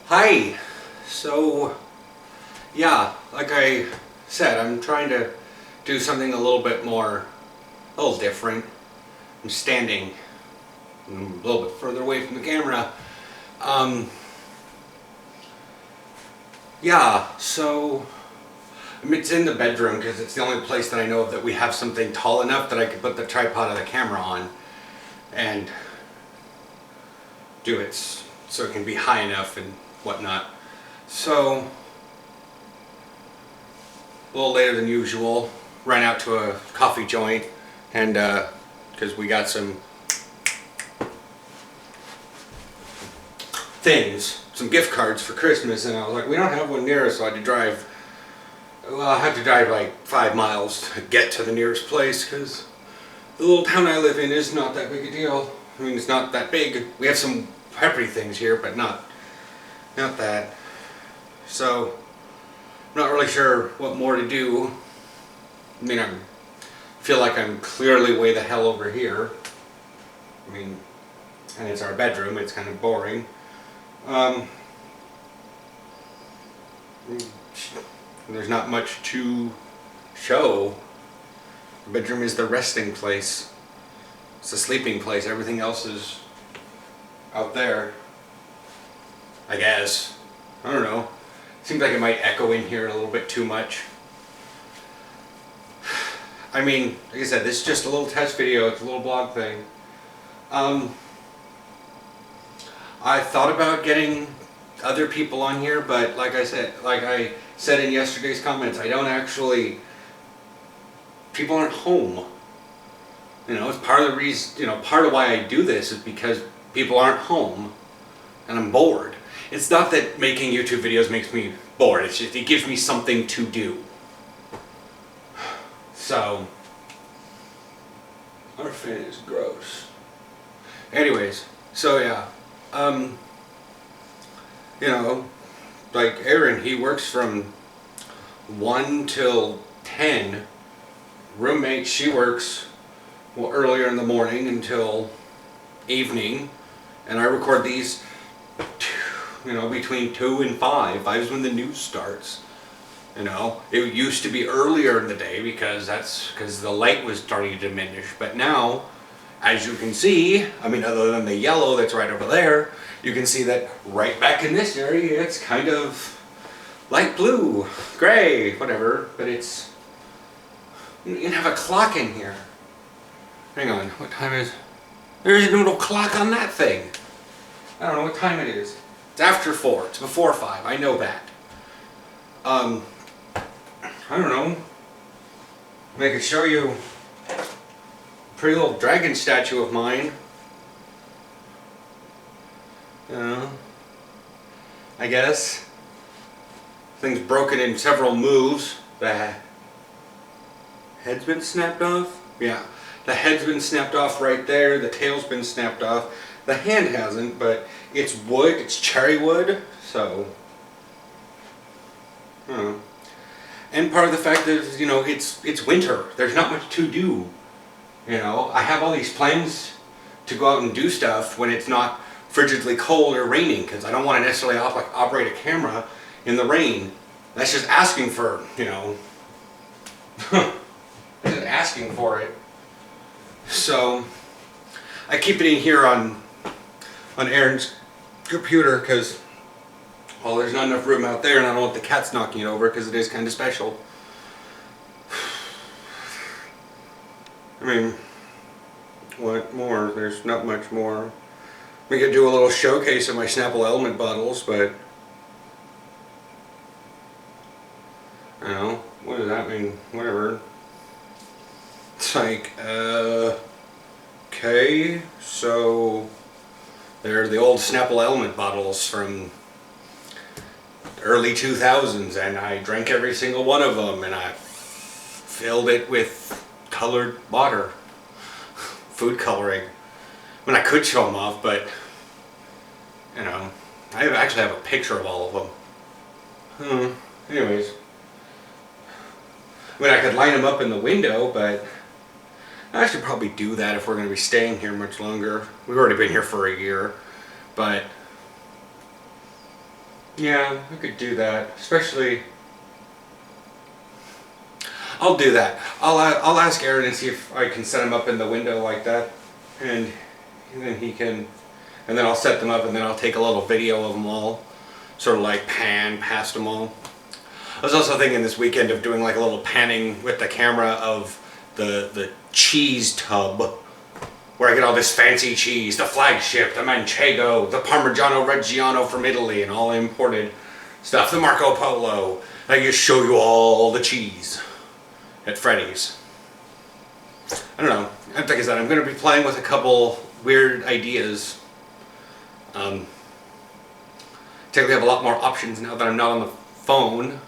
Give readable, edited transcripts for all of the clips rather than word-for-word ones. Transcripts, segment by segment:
Hi. So, yeah, like I said, I'm trying to do something a little different. I'm standing a little bit further away from the camera. Um, yeah, so it's in the bedroom because it's the only place that I know of that we have something tall enough that I could put the tripod of the camera on and do it so it can be high enough and whatnot. So, a little later than usual, ran out to a coffee joint and because we got some some gift cards for Christmas, and I was like, we don't have one near us, so I had to drive like 5 miles to get to the nearest place because the little town I live in is not that big a deal. I mean, it's not that big. We have some peppery things here, but not that. So, I'm not really sure what more to do. I mean, I feel like I'm clearly way the hell over here. I mean, and it's our bedroom. It's kind of boring. There's not much to show. The bedroom is the resting place. It's the sleeping place. Everything else is out there, I guess. I don't know. Seems like it might echo in here a little bit too much. I mean, like I said, this is just a little test video. It's a little blog thing. I thought about getting other people on here, but like I said in yesterday's comments, I don't actually. People aren't home. You know, it's part of the reason. You know, part of why I do this is because people aren't home, and I'm bored. It's not that making YouTube videos makes me bored. It's just it gives me something to do. So, our fan is gross. Anyways, so yeah. You know, like Aaron, he works from 1 till 10. Roommate, she works earlier in the morning until evening. And I record these, you know, between 2 and 5. 5 is when the news starts. You know, it used to be earlier in the day because the light was starting to diminish. But now, as you can see, I mean, other than the yellow that's right over there, you can see that right back in this area, it's kind of light blue, gray, whatever, but it's, you can have a clock in here. Hang on, what time is, there's a little clock on that thing. I don't know what time it is. It's after 4, it's before 5, I know that. I don't know, I could show you a pretty little dragon statue of mine. You know, I guess. Thing's broken in several moves. The head's been snapped off? Yeah. The head's been snapped off right there. The tail's been snapped off. The hand hasn't, but it's wood. It's cherry wood. So, and part of the fact is, you know, it's winter. There's not much to do. You know, I have all these plans to go out and do stuff when it's not frigidly cold or raining, because I don't want to necessarily operate a camera in the rain. That's just asking for, you know, that's just asking for it. So I keep it in here on Aaron's computer because, well, there's not enough room out there, and I don't want the cats knocking it over because it is kind of special. I mean, what more? There's not much more. We could do a little showcase of my Snapple Element bottles, but I don't know, what does that mean? Whatever. It's like, okay, so they're the old Snapple Element bottles from the early 2000s, and I drank every single one of them, and I filled it with colored water, food coloring. I mean, I could show them off, but, you know, I actually have a picture of all of them. Anyways. I mean, I could line them up in the window, but I should probably do that if we're going to be staying here much longer. We've already been here for a year, but Yeah, I could do that. Especially, I'll do that. I'll ask Aaron and see if I can set him up in the window like that, and then he can, and then I'll set them up, and then I'll take a little video of them all, sort of like pan past them all. I was also thinking this weekend of doing like a little panning with the camera of the cheese tub, where I get all this fancy cheese, the flagship, the Manchego, the Parmigiano Reggiano from Italy, and all imported stuff, the Marco Polo. I just show you all the cheese at Freddy's. I don't know. Like I said, I'm going to be playing with a couple weird ideas. Technically have a lot more options now that I'm not on the phone.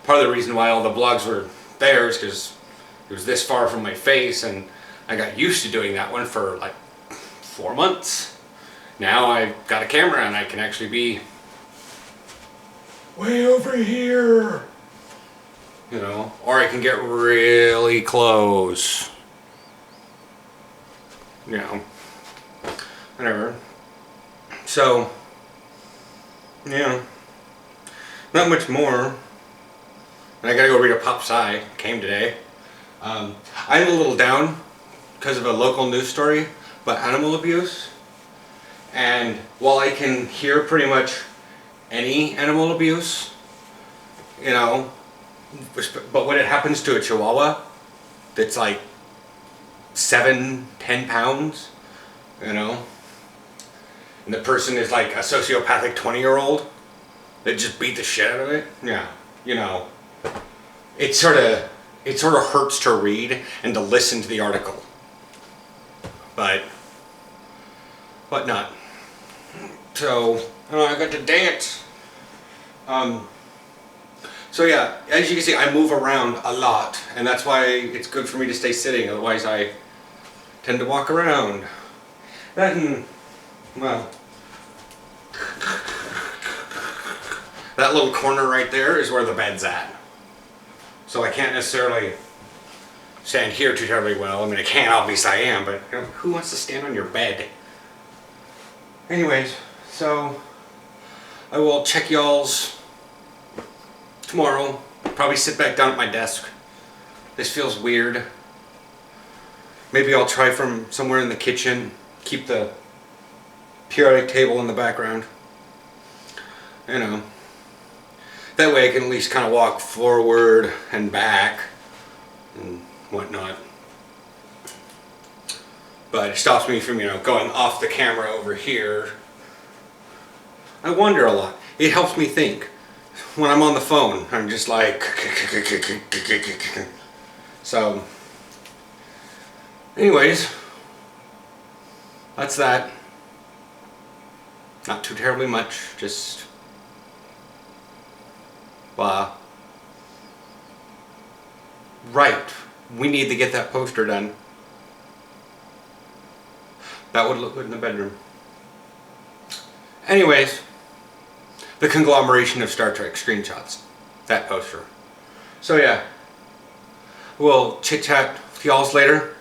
Part of the reason why all the vlogs were there is because it was this far from my face, and I got used to doing that one for like 4 months. Now I've got a camera and I can actually be way over here, you know, or I can get really close, you know, whatever. So, yeah, not much more. And I gotta go read a pop sci. Came today. I'm a little down because of a local news story about animal abuse. And while I can hear pretty much any animal abuse, you know, but when it happens to a Chihuahua that's like 7-10 pounds, you know, and the person is like a sociopathic 20-year-old that just beat the shit out of it, yeah, you know, it sort of hurts to read and to listen to the article, but whatnot. So I got to dance. So yeah, as you can see, I move around a lot, and that's why it's good for me to stay sitting. Otherwise, I tend to walk around. That and, well, that little corner right there is where the bed's at. So I can't necessarily stand here too terribly well. I mean, I can, obviously I am, but you know, who wants to stand on your bed? Anyways, so I will check y'all's tomorrow. Probably sit back down at my desk. This feels weird. Maybe I'll try from somewhere in the kitchen. Keep the periodic table in the background. You know. That way I can at least kind of walk forward and back and whatnot. But it stops me from, you know, going off the camera over here. I wonder a lot. It helps me think. When I'm on the phone, I'm just like... So, anyways, that's that. Not too terribly much, just... Right, we need to get that poster done. That would look good in the bedroom. Anyways, the conglomeration of Star Trek screenshots. That poster. So yeah, we'll chit chat with y'alls later.